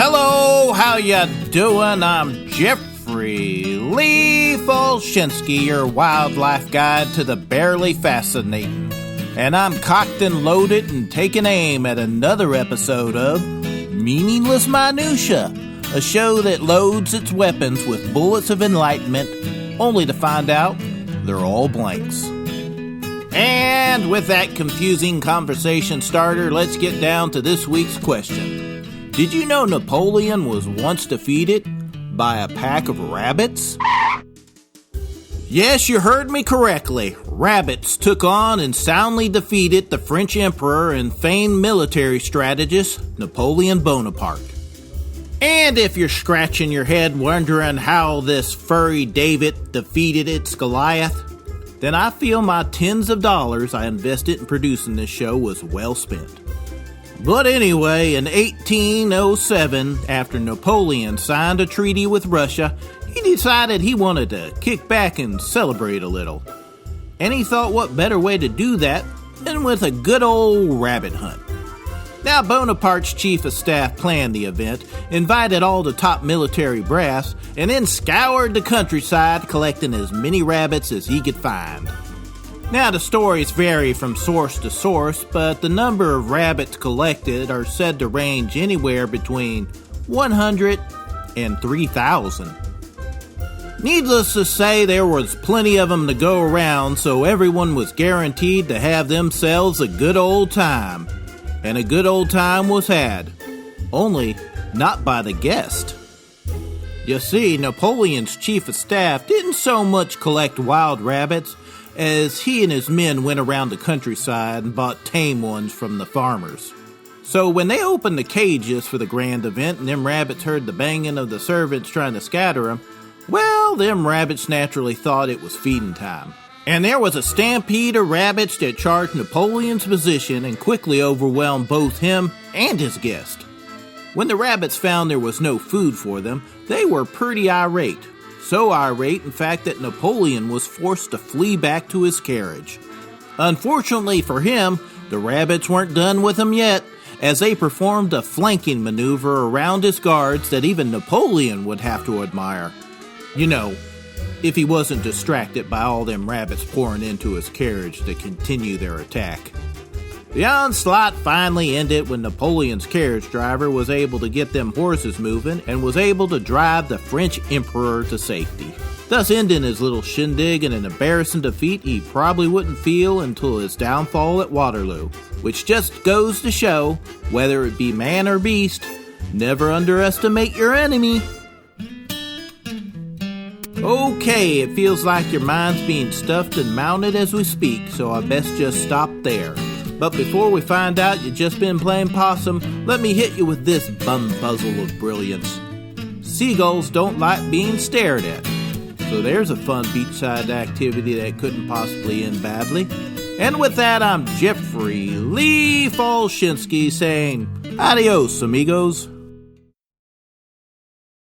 Hello, how ya doing? I'm Jeffrey Lee Folshinsky, your wildlife guide to the barely fascinating. And I'm cocked and loaded and taking aim at another episode of Meaningless Minutia, a show that loads its weapons with bullets of enlightenment, only to find out they're all blanks. And with that confusing conversation starter, let's get down to this week's question. Did you know Napoleon was once defeated by a pack of rabbits? Yes, you heard me correctly. Rabbits took on and soundly defeated the French emperor and famed military strategist Napoleon Bonaparte. And if you're scratching your head wondering how this furry David defeated its Goliath, then I feel my tens of dollars I invested in producing this show was well spent. But anyway, in 1807, after Napoleon signed a treaty with Russia, he decided he wanted to kick back and celebrate a little. And he thought what better way to do that than with a good old rabbit hunt. Now, Bonaparte's chief of staff planned the event, invited all the top military brass, and then scoured the countryside collecting as many rabbits as he could find. Now, the stories vary from source to source, but the number of rabbits collected are said to range anywhere between 100 and 3,000. Needless to say, there was plenty of them to go around, so everyone was guaranteed to have themselves a good old time. And a good old time was had, only not by the guest. You see, Napoleon's chief of staff didn't so much collect wild rabbits as he and his men went around the countryside and bought tame ones from the farmers. So when they opened the cages for the grand event and them rabbits heard the banging of the servants trying to scatter them, well, them rabbits naturally thought it was feeding time. And there was a stampede of rabbits that charged Napoleon's position and quickly overwhelmed both him and his guest. When the rabbits found there was no food for them, they were pretty irate. So irate, in fact, that Napoleon was forced to flee back to his carriage. Unfortunately for him, the rabbits weren't done with him yet, as they performed a flanking maneuver around his guards that even Napoleon would have to admire. You know, if he wasn't distracted by all them rabbits pouring into his carriage to continue their attack. The onslaught finally ended when Napoleon's carriage driver was able to get them horses moving and was able to drive the French emperor to safety, thus ending his little shindig in an embarrassing defeat he probably wouldn't feel until his downfall at Waterloo, which just goes to show, whether it be man or beast, never underestimate your enemy. Okay, it feels like your mind's being stuffed and mounted as we speak, so I best just stop there. But before we find out you've just been playing possum, let me hit you with this bumbuzzle of brilliance. Seagulls don't like being stared at. So there's a fun beachside activity that couldn't possibly end badly. And with that, I'm Jeffrey Lee Folshinsky saying, adios, amigos.